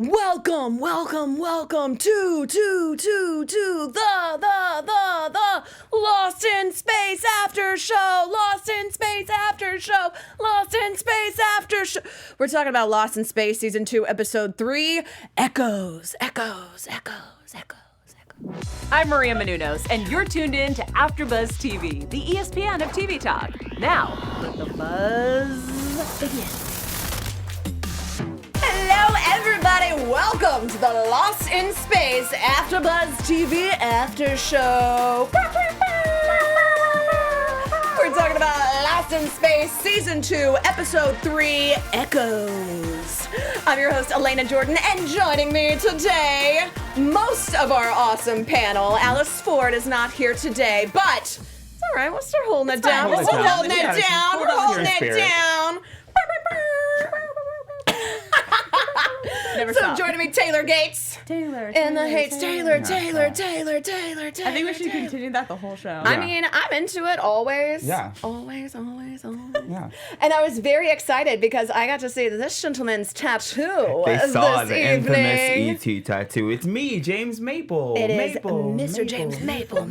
Welcome to the Lost in Space After Show. We're talking about Lost in Space Season 2, Episode 3, Echoes. I'm Maria Menounos, and you're tuned in to AfterBuzz TV, the ESPN of TV talk. Now, let the buzz begin. Hello, everybody. Welcome to the Lost in Space AfterBuzz TV After Show. We're talking about Lost in Space Season 2, Episode 3, Echoes. I'm your host, Alana Jordan, and joining me today, most of our awesome panel. Alice Ford is not here today, but it's all right. We're still holding it down. We're still holding it down. We're holding it down. Never So stop. joining me, Taylor Gates. Taylor. And the hates, Taylor. I think we should Taylor. continue that the whole show. I mean, I'm into it always. Yeah. Always. Yeah. And I was very excited because I got to see this gentleman's tattoo They saw this the evening. infamous E.T. tattoo. It's me, James Maple. It is Maple, Mr. James Maple.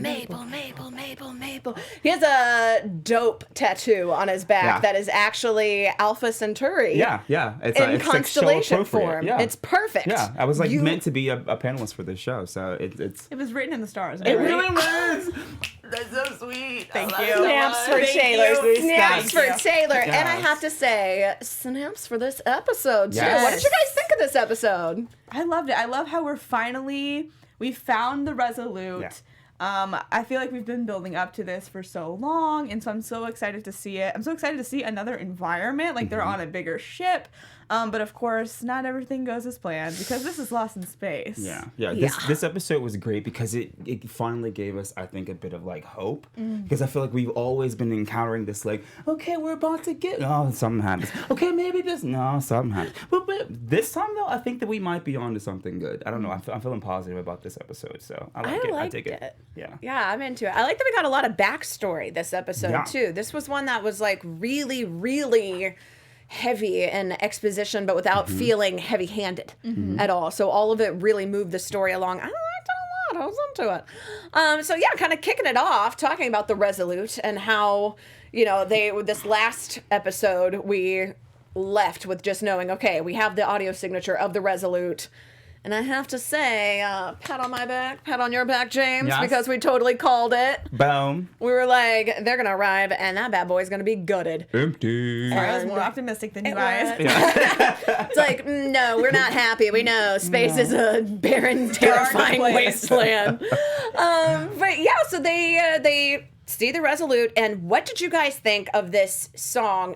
He has a dope tattoo on his back Yeah. that is actually Alpha Centauri. Yeah. It's In it's constellation like show appropriate. form. Yeah. It's perfect. Yeah, I was like You- meant to be a panelist for this show, so it's. It was written in the stars. It right? really was. That's so sweet. Thank you. Snaps for Thank Taylor. you. Snaps for Thank Taylor. And I Yes. have to say, snaps for this episode, too. Yes. What did you guys think of this episode? I loved it. I love how we found the Resolute. Yeah. I feel like we've been building up to this for so long, and so I'm so excited to see it. I'm so excited to see another environment, like they're on a bigger ship. But of course, not everything goes as planned because this is Lost in Space. Yeah. This episode was great because it finally gave us, I think, a bit of like hope. Because I feel like we've always been encountering this like, okay, we're about to get, oh, something happens. Okay, maybe this, no, something happens. But this time though, I think that we might be onto something good. I don't know. I'm feeling positive about this episode, so I like it. I dig it. Yeah. Yeah, I'm into it. I like that we got a lot of backstory this episode, Yeah. too. This was one that was like really, really heavy in exposition, but without feeling heavy-handed at all. So all of it really moved the story along. I liked it a lot. I was into it. So yeah, kind of kicking it off, talking about the Resolute and how, this last episode we left with just knowing, okay, we have the audio signature of the Resolute. And I have to say, pat on your back, James, Yes. because we totally called it. Boom. We were like, they're going to arrive, and that bad boy's going to be gutted. Empty. Sorry, I was more optimistic than you guys. It's like, no, we're not happy. We know space is a barren, terrifying place. wasteland. But yeah, so they see the Resolute, and what did you guys think of this song?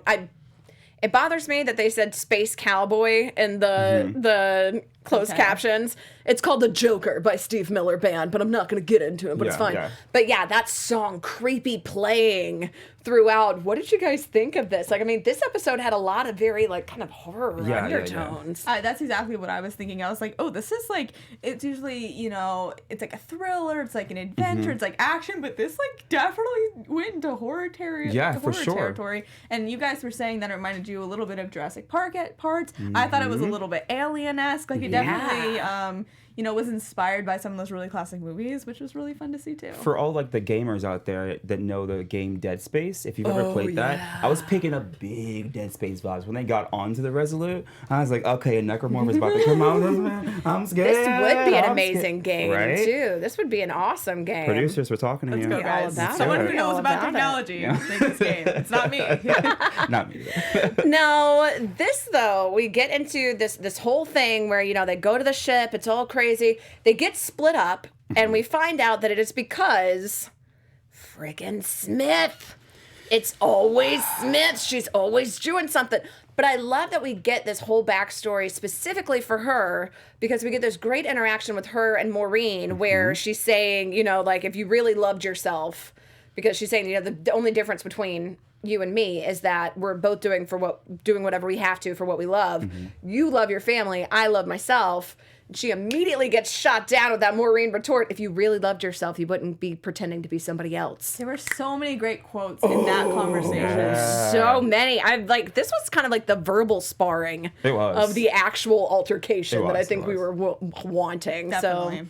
It bothers me that they said Space Cowboy in the closed captions. It's called The Joker by Steve Miller Band, but I'm not going to get into it, but it's Yeah, fine. yeah. But yeah, that song creepy playing throughout. What did you guys think of this? Like, I mean, this episode had a lot of very, like, kind of horror Yeah, undertones. That's exactly what I was thinking. I was like, oh, this is like, it's usually, it's like a thriller, it's like an adventure, it's like action, but this like definitely went into horror territory. Yeah, for sure. Territory. And you guys were saying that it reminded you a little bit of Jurassic Park at parts. I thought it was a little bit alien-esque. Like it definitely, was inspired by some of those really classic movies, which was really fun to see too. For all like the gamers out there that know the game Dead Space, if you've ever played that, I was picking up big Dead Space vibes when they got onto the Resolute. I was like, okay, a necromorph about to come out. I'm scared. This would be an I'm amazing scared. game, Right? too. This would be an awesome game. Producers, we're talking to Let's you. go, All guys. about Someone it. who knows All about about it. technology make this game. It's not me. Not me. Now, this, though, we get into this whole thing where, they go to the ship, it's all crazy. They get split up, and we find out that it is because friggin' Smith. It's always Smith. She's always doing something. But I love that we get this whole backstory specifically for her because we get this great interaction with her and Maureen where she's saying, like, if you really loved yourself, because she's saying, the only difference between you and me is that we're both doing whatever we have to for what we love. Mm-hmm. You love your family. I love myself. She immediately gets shot down with that Maureen retort. If you really loved yourself, you wouldn't be pretending to be somebody else. There were so many great quotes in that conversation. Yeah. So many. This was kind of like the verbal sparring It was. of the actual altercation It that I was, think it we was. were wanting. Definitely. So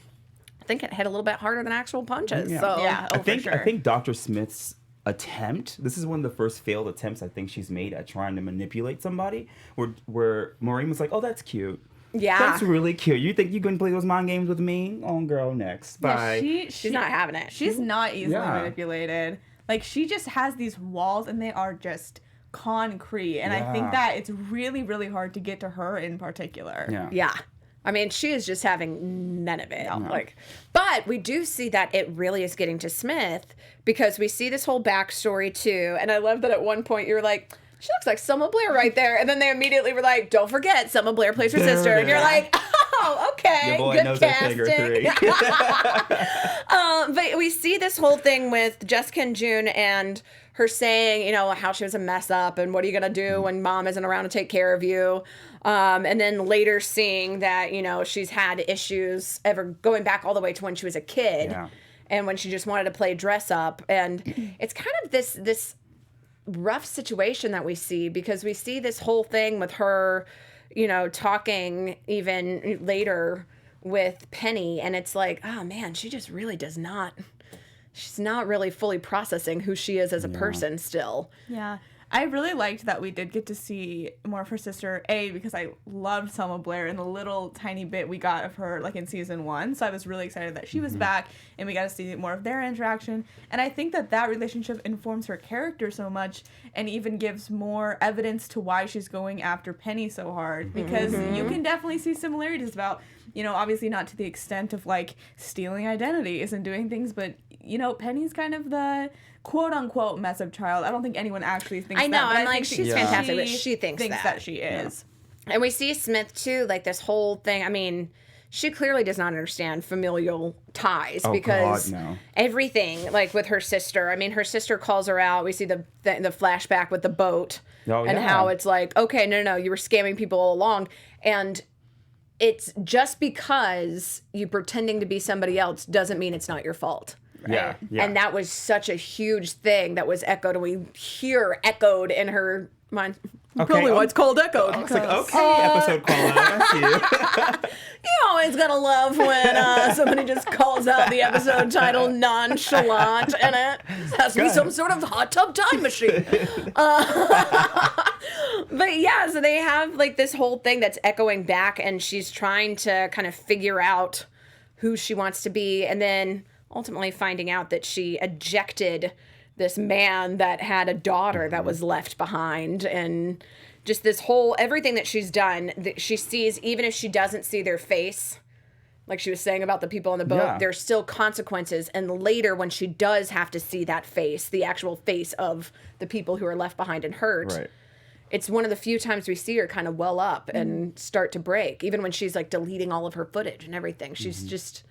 I think it hit a little bit harder than actual punches. Yeah. So Yeah. I for think sure. Dr. Smith's attempt, this is one of the first failed attempts I think she's made at trying to manipulate somebody, where Maureen was like, oh, that's cute. yeah, That's really cute. You think you can play those mind games with me? Oh, girl, next. Bye. Yeah, she's not having it. She's not easily Yeah. manipulated. Like, she just has these walls, and they are just concrete. And I think Yeah. that it's really, really hard to get to her in particular. Yeah. Yeah. I mean, she is just having none of it. But we do see that it really is getting to Smith because we see this whole backstory too. And I love that at one point you're like, she looks like Selma Blair right there. And then they immediately were like, don't forget, Selma Blair plays her There sister. it And you're is. like, oh, okay. Your boy good knows that figure casting. three. But we see this whole thing with Jessica and June and her saying, how she was a mess up and what are you going to do when mom isn't around to take care of you. And then later seeing that, she's had issues ever going back all the way to when she was a kid Yeah. and when she just wanted to play dress up. And it's kind of this rough situation that we see because we see this whole thing with her, talking even later with Penny. And it's like, oh man, she just really she's not really fully processing who she is as a person still. Yeah. I really liked that we did get to see more of her sister, because I loved Selma Blair and the little tiny bit we got of her, like, in season 1. So I was really excited that she was back and we got to see more of their interaction. And I think that relationship informs her character so much and even gives more evidence to why she's going after Penny so hard. Because you can definitely see similarities about, obviously not to the extent of, like, stealing identities and doing things, but, Penny's kind of the quote-unquote mess-up child. I don't think anyone actually thinks I know, that. But I'm I like, think she's fantastic, but she thinks that. that she is. And we see Smith too, like this whole thing. I mean, she clearly does not understand familial ties because God, no. everything, like with her sister. I mean, her sister calls her out. We see the flashback with the boat and how it's like, okay, no, you were scamming people all along, and it's just because you pretending to be somebody else doesn't mean it's not your fault. Yeah. And that was such a huge thing that was echoed, and we hear echoed in her mind. Probably why it's called echoed. I was like, okay, episode call out. I see you. You always gotta love when somebody just calls out the episode title nonchalant and it has to be some sort of hot tub time machine. But yeah, so they have like this whole thing that's echoing back, and she's trying to kind of figure out who she wants to be, and then ultimately finding out that she ejected this man that had a daughter that was left behind, and just this whole everything that she's done that she sees, even if she doesn't see their face, like she was saying about the people on the boat, there's still consequences. And later when she does have to see that face, the actual face of the people who are left behind and hurt, it's one of the few times we see her kind of well up and start to break, even when she's like deleting all of her footage and everything. She's just,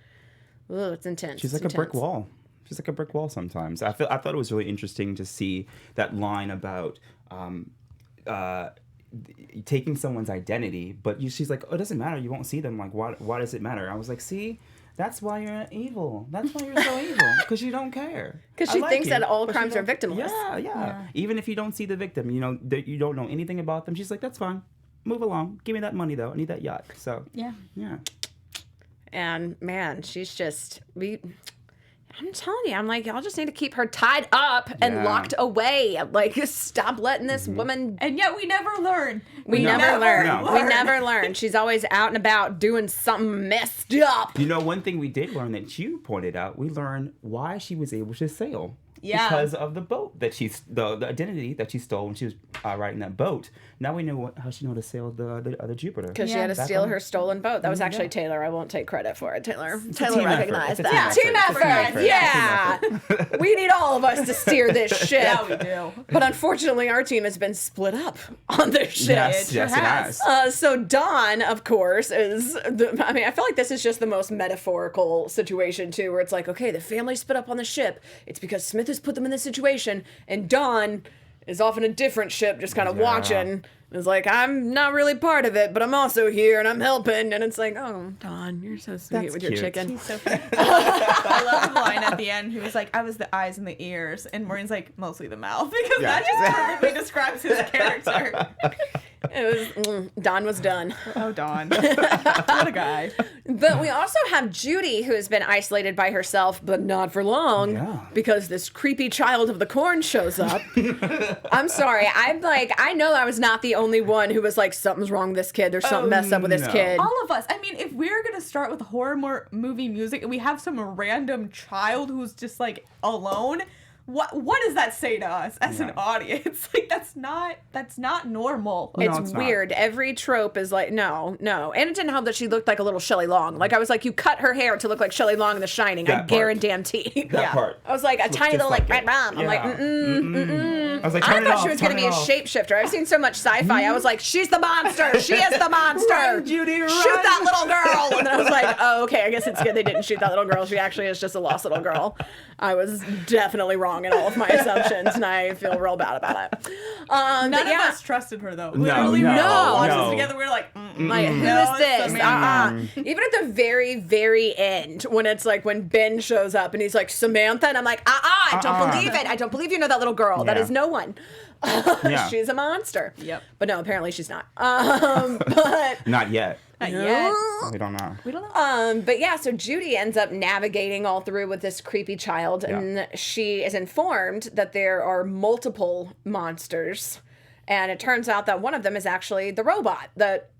it's intense. She's like a brick wall. She's like a brick wall sometimes. I thought it was really interesting to see that line about taking someone's identity, but she's like, oh, it doesn't matter. You won't see them. Like, why does it matter? I was like, see, that's why you're evil. That's why you're so evil, because you don't care. Because she thinks that all crimes are victimless. Yeah. Even if you don't see the victim, that you don't know anything about them. She's like, that's fine. Move along. Give me that money though. I need that yacht. So yeah. And man, she's just I'm telling you, I'm like, y'all just need to keep her tied up and locked away. Like, stop letting this woman. And yet we never learn. We never learn. She's always out and about doing something messed up. One thing we did learn that you pointed out, we learned why she was able to sail. Yeah. Because of the boat that the identity that she stole when she was riding that boat. Now we know how she knew how to sail the other Jupiter. Because she had to steal her stolen boat. That was actually Taylor. I won't take credit for it. Taylor recognized effort. that. Team effort. Yeah. We need all of us to steer this ship. Yeah, we do. But unfortunately, our team has been split up on this ship. Yes, it has. So Dawn, of course, is. I feel like this is just the most metaphorical situation too, where it's like, okay, the family split up on the ship. It's because Smith has put them in this situation, and Dawn is off in a different ship, just kind of watching. It's like, I'm not really part of it, but I'm also here and I'm helping. And it's like, oh, Dawn, you're so sweet with your chicken. He's so cute. I love the line at the end. He was like, I was the eyes and the ears. And Maureen's like, mostly the mouth. Because that just perfectly describes his character. It was, Dawn was done. Oh, Dawn. What a guy. But we also have Judy, who has been isolated by herself, but not for long, because this creepy child of the corn shows up. I'm sorry. I know I was not the only one who was like, something's wrong with this kid. There's something messed up with this kid. All of us. I mean, if we're going to start with horror movie music and we have some random child who's just like alone, what does that say to us as an audience? Like, that's not normal. It's weird. Every trope is like, no. And it didn't help that she looked like a little Shelley Long. Like, I was like, you cut her hair to look like Shelley Long in The Shining. I guarantee. That part. I was like, a tiny little like red mom. I'm like, I was like, I thought she was going to be a shapeshifter. I've seen so much sci-fi. I was like, she's the monster. She is the monster. Run, Judy, run. Shoot that little girl. And then I was like, oh, okay, I guess it's good they didn't shoot that little girl. She actually is just a lost little girl. I was definitely wrong in all of my assumptions, and I feel real bad about it. None of us trusted her, though. Literally, we no. watched this together. We were like, like, who is this? Even at the very, very end, when it's like when Ben shows up and he's like, Samantha, and I'm like, I don't believe it. I don't believe you know that little girl. That is no one. She's a monster. Yep. But no, apparently she's not. But not yet. Not yet. We don't know. But yeah, so Judy ends up navigating all through with this creepy child, and she is informed that there are multiple monsters, and it turns out that one of them is actually the robot that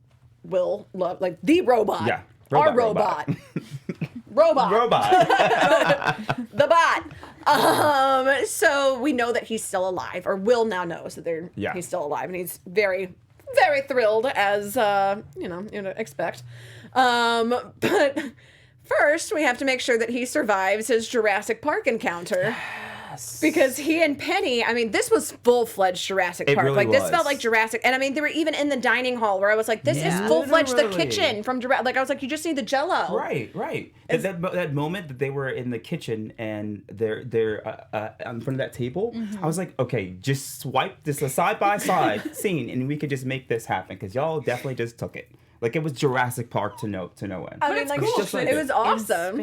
Will love, like the robot. Yeah. Our robot. Robot. The bot. So we know that he's still alive, or Will now knows that he's still alive, and he's very, very thrilled, as you'd expect. But first, we have to make sure that he survives his Jurassic Park encounter. Because he and Penny, I mean, this was full-fledged Jurassic Park. Really like, this was. felt like Jurassic. And I mean, they were even in the dining hall where I was like, this is full-fledged the kitchen from Jurassic. Like, I was like, you just need the Jell-O. Right. That moment that they were in the kitchen and they're in front of that table, I was like, okay, just swipe this a side-by-side scene and we could just make this happen because y'all definitely just took it. Like, it was Jurassic Park to no end. I mean, like, cool. it was awesome.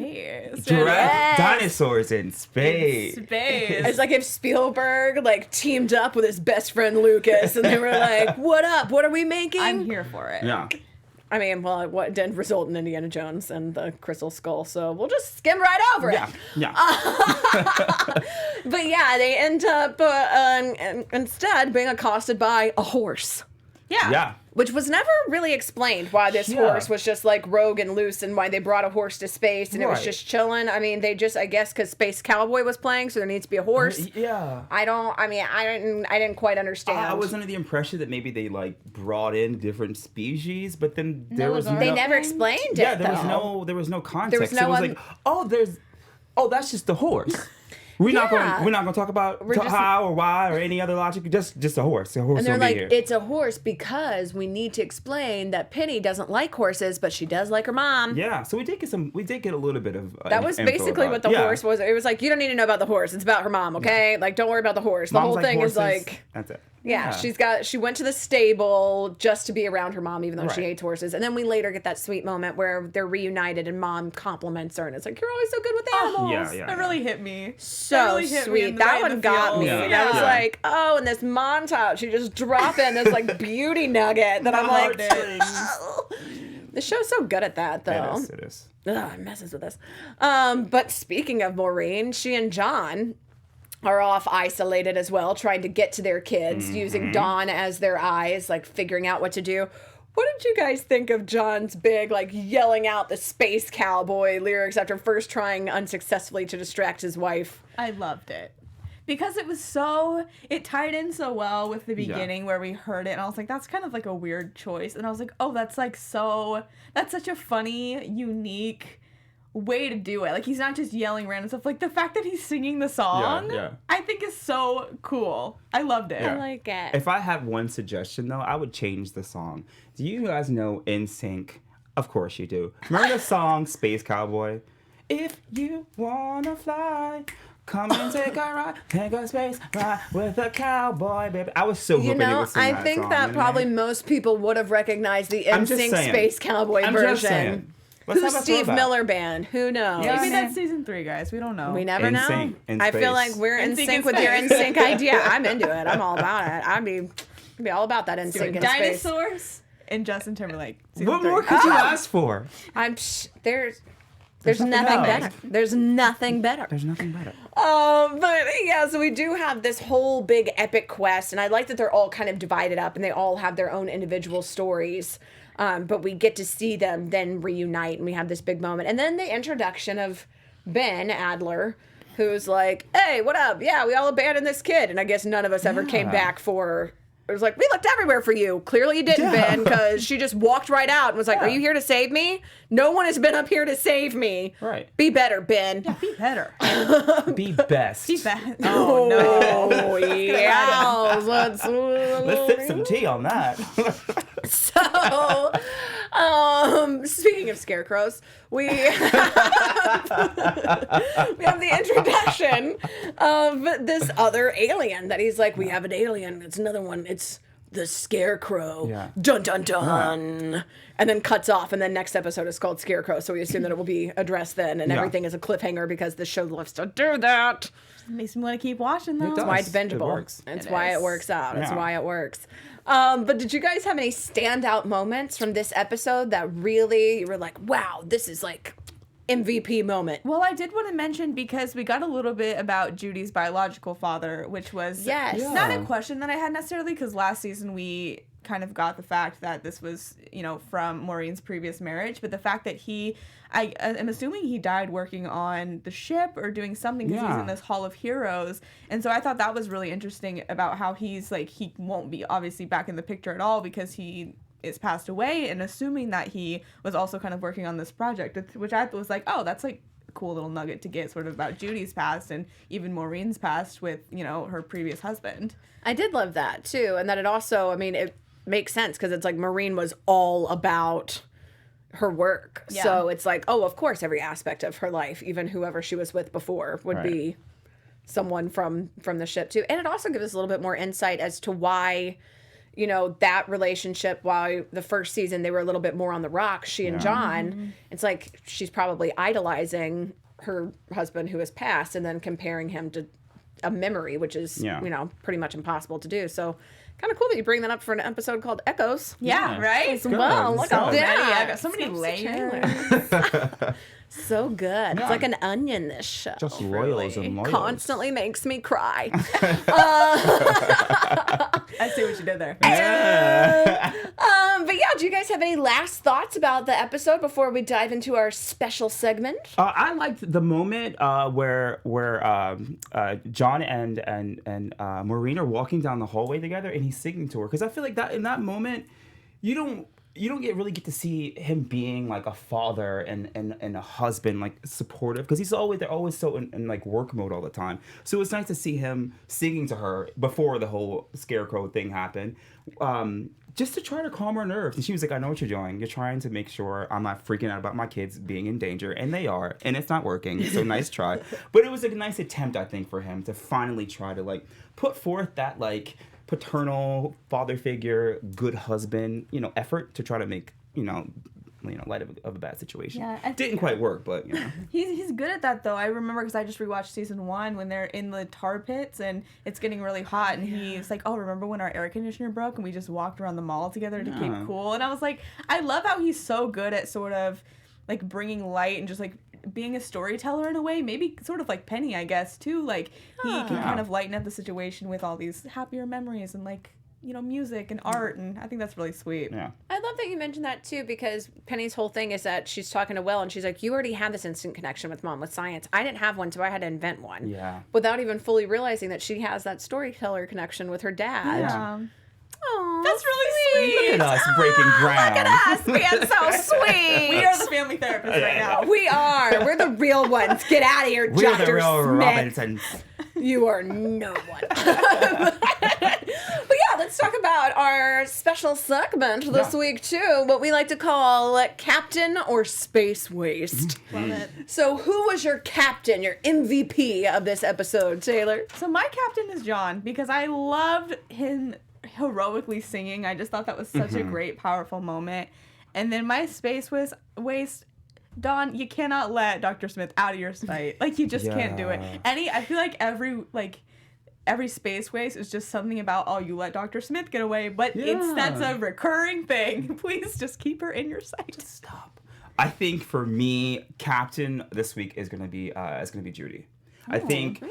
Dinosaurs in space. It's like if Spielberg, like, teamed up with his best friend Lucas, and they were like, what up? What are we making? I'm here for it. Yeah. I mean, well, what didn't result in Indiana Jones and the Crystal Skull, so we'll just skim right over it. Yeah. But yeah, they end up instead being accosted by a horse. Yeah. Which was never really explained why this horse was just like rogue and loose and why they brought a horse to space and it was just chilling. I mean, they just, I guess, because Space Cowboy was playing, so there needs to be a horse. Yeah. I didn't quite understand. I was under the impression that maybe they like brought in different species, but then there was they never explained it. Yeah, there was no context. There was no it was like, that's just the horse. We're not going to talk about how or why or any other logic. Just a horse. A horse. And they're like, here. it's a horse because we need to explain that Penny doesn't like horses, but she does like her mom. Yeah. So we did get a little bit of that was basically what the horse was. It was like, you don't need to know about the horse. It's about her mom, okay? Like, don't worry about the horse. The whole thing is like, that's it. Yeah, she went to the stable just to be around her mom, even though she hates horses. And then we later get that sweet moment where they're reunited and mom compliments her, and it's like, you're always so good with animals. That really hit me. So sweet. That one got me. And I was like, oh, and this montage, she just drop in this like beauty nugget that I'm like, oh. The show's so good at that, though. It is. Ugh, it messes with us. But speaking of Maureen, she and John are off isolated as well, trying to get to their kids, using Dawn as their eyes, like figuring out what to do. What did you guys think of John's big, like, yelling out the Space Cowboy lyrics after first trying unsuccessfully to distract his wife? I loved it. Because it tied in so well with the beginning where we heard it, and I was like, that's kind of like a weird choice. And I was like, oh, that's such a funny, unique way to do it. Like, he's not just yelling random stuff. Like, the fact that he's singing the song, I think is so cool. I loved it. I like it. If I had one suggestion, though, I would change the song. Do you guys know NSYNC? Of course you do. Remember the song Space Cowboy? If you wanna fly Come and take a ride, take a space ride with a cowboy, baby. I was so hoping he would sing that I think song, that you know? probably most people would have recognized the I'm just NSYNC saying. Space Cowboy I'm just version. saying. Let's Who's have a Steve throwback. Miller Band? Who knows? Maybe that's season 3, guys. We don't know. We never know. NSYNC in I feel space. like we're in NSYNC sync in with your space. NSYNC idea. I'm into it. I'm all about it. I'd be all about that NSYNC in space. Dinosaurs and Justin Timberlake. season What 3. more could you ask for? There's nothing else. better. There's nothing better. There's nothing better. But yeah, so we do have this whole big epic quest, and I like that they're all kind of divided up and they all have their own individual stories. But we get to see them then reunite, and we have this big moment. And then the introduction of Ben Adler, who's like, hey, what up? Yeah, we all abandoned this kid. And I guess none of us ever came back for... It was like, we looked everywhere for you. Clearly you didn't, Ben, because she just walked right out and was like, are you here to save me? No one has been up here to save me. Right. Be better, Ben. Yeah, be better. Be best. Be better. Oh, no. Oh, yeah. Let's sip some tea on that. So, speaking of scarecrows, we have the introduction of this other alien that he's like, we have an alien. It's another one. It's the Scarecrow. Yeah. Dun, dun, dun. And then cuts off. And then next episode is called Scarecrow. So we assume that it will be addressed then. And everything is a cliffhanger because the show loves to do that. Makes me want to keep watching, though. That's why it's bingeable. It works. It's why it works out. It's Yeah. why it works. But did you guys have any standout moments from this episode that really you were like, wow, this is like MVP moment? Well, I did want to mention because we got a little bit about Judy's biological father, which was Yes. not a question that I had necessarily because last season we kind of got the fact that this was, from Maureen's previous marriage, but the fact that I'm assuming he died working on the ship or doing something because he's in this Hall of Heroes. And so I thought that was really interesting about how he's like, he won't be obviously back in the picture at all because he is passed away, and assuming that he was also kind of working on this project, which I was like, oh, that's like a cool little nugget to get sort of about Judy's past and even Maureen's past with, her previous husband. I did love that too. And that it also, it makes sense because it's like Maureen was all about her work. Yeah. So it's like, oh, of course, every aspect of her life, even whoever she was with before, would be someone from the ship too. And it also gives us a little bit more insight as to why, that relationship, while the first season they were a little bit more on the rocks, she and John, it's like she's probably idolizing her husband who has passed and then comparing him to a memory, which is, pretty much impossible to do. So kind of cool that you bring that up for an episode called Echoes. Yeah, right? Well, look at that. I got so many layers. So good. It's like an onion, this show. Just royals and loyals. Constantly makes me cry. I see what you did there. But yeah, do you guys have any last thoughts about the episode before we dive into our special segment? I liked the moment where John and Maureen are walking down the hallway together, and he's singing to her. Because I feel like that in that moment, you don't really get to see him being like a father and a husband, like supportive, because they're always so in like work mode all the time. So it's nice to see him singing to her before the whole Scarecrow thing happened. Just to try to calm her nerves. And she was like, I know what you're doing. You're trying to make sure I'm not freaking out about my kids being in danger. And they are. And it's not working. So nice try. But it was a nice attempt, I think, for him to finally try to like put forth that like paternal father figure, good husband, effort to try to make, light of a bad situation. Yeah, didn't quite work, but He's good at that though. I remember because I just rewatched season 1 when they're in the tar pits and it's getting really hot, and he's like, "Oh, remember when our air conditioner broke and we just walked around the mall together to keep cool?" And I was like, I love how he's so good at sort of like bringing light and just like being a storyteller in a way, maybe sort of like Penny, I guess, too. Like he can kind of lighten up the situation with all these happier memories and like, music and art, and I think that's really sweet. Yeah. I love that you mentioned that too, because Penny's whole thing is that she's talking to Will and she's like, you already had this instant connection with Mom with science. I didn't have one, so I had to invent one. Yeah. Without even fully realizing that she has that storyteller connection with her dad. Yeah. Aw, That's really sweet. Look at us breaking ground. Look at us being so sweet. We are the family therapists right now. We are. We're the real ones. Get out of here, We're Dr. the real Smith. Robinsons. You are no one. But yeah, that's let's talk about our special segment this week, too, what we like to call Captain or Space Waste. Love it. So who was your captain, your MVP of this episode, Taylor? So my captain is John because I loved him heroically singing. I just thought that was such a great, powerful moment. And then my space waste, Dawn, you cannot let Dr. Smith out of your sight. Like, you just can't do it. I feel like every space waste is just something about, oh, you let Dr. Smith get away, but that's a recurring thing. Please just keep her in your sight. Stop. I think for me, captain this week is gonna be Judy. I think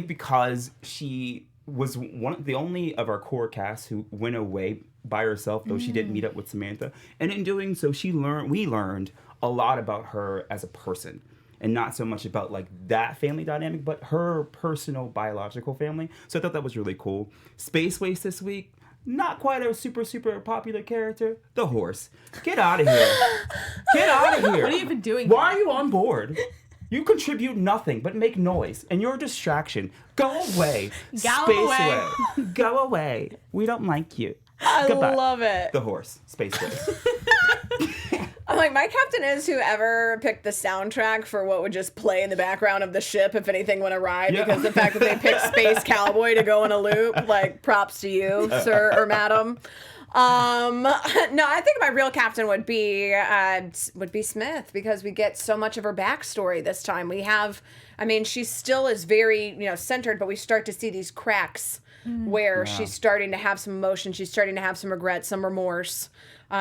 because she was the only of our core cast who went away by herself, though she did meet up with Samantha, and in doing so, we learned a lot about her as a person, and not so much about like that family dynamic, but her personal biological family. So I thought that was really cool. Space Waste this week, not quite a super popular character. The horse, get out of here! Get out of here! What are you even doing? Why are you on board? You contribute nothing but make noise, and you're a distraction. Go away. Go away. We don't like you. Goodbye. Love it. The horse. Space Waste. I'm like, my captain is whoever picked the soundtrack for what would just play in the background of the ship if anything went awry, because the fact that they picked Space Cowboy to go in a loop, like, props to you, sir or madam. No, I think my real captain would be Smith, because we get so much of her backstory this time. She still is very, centered, but we start to see these cracks where she's starting to have some emotion, she's starting to have some regret, some remorse.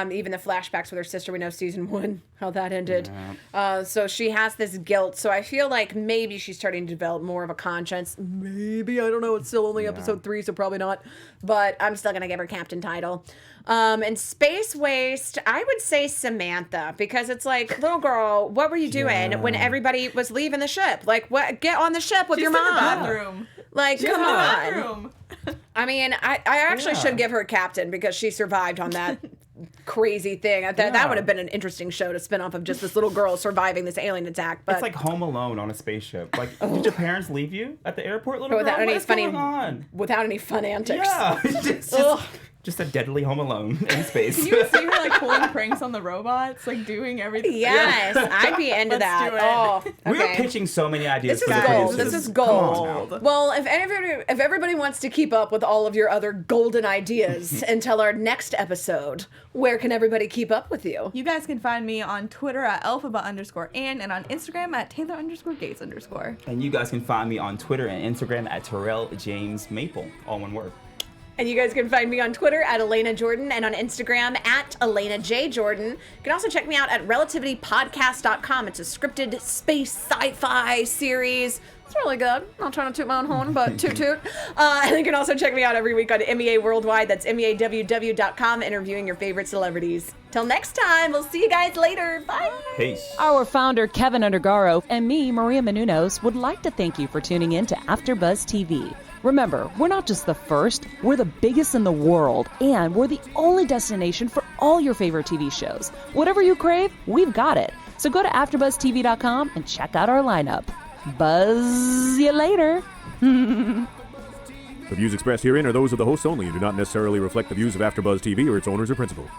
Even the flashbacks with her sister, we know season 1, how that ended. Yeah. So she has this guilt. So I feel like maybe she's starting to develop more of a conscience. Maybe, I don't know. It's still only episode 3, so probably not. But I'm still going to give her captain title. And Space Waste, I would say Samantha, because it's like, little girl, what were you doing when everybody was leaving the ship? Like, what? Get on the ship with your mom. In the bathroom. Like, come on. I mean, I actually should give her captain because she survived on that crazy thing. That would have been an interesting show to spin off of just this little girl surviving this alien attack. But it's like Home Alone on a spaceship. Like, did your parents leave you at the airport, little girl? Without any fun antics. Yeah. Just a deadly Home Alone in space. Can you see her like pulling pranks on the robots, like doing everything? Yes, I'd be into that. Do it. Oh, okay. We are pitching so many ideas. This is gold. This is gold. Well, if everybody wants to keep up with all of your other golden ideas until our next episode, where can everybody keep up with you? You guys can find me on Twitter at Elphaba_Ann and on Instagram at Taylor_Gates_. And you guys can find me on Twitter and Instagram at Terrell James Maple, all one word. And you guys can find me on Twitter at Elena Jordan and on Instagram at Elena J. Jordan. You can also check me out at relativitypodcast.com. It's a scripted space sci-fi series. It's really good. I'm not trying to toot my own horn, but toot toot. And you can also check me out every week on MEA Worldwide. That's MEAWW.com, interviewing your favorite celebrities. Till next time, we'll see you guys later. Bye. Peace. Our founder, Keven Undergaro, and me, Maria Menounos, would like to thank you for tuning in to AfterBuzz TV. Remember, we're not just the first, we're the biggest in the world, and we're the only destination for all your favorite TV shows. Whatever you crave, we've got it. So go to AfterBuzzTV.com and check out our lineup. Buzz you later. The views expressed herein are those of the hosts only and do not necessarily reflect the views of AfterBuzz TV or its owners or principals.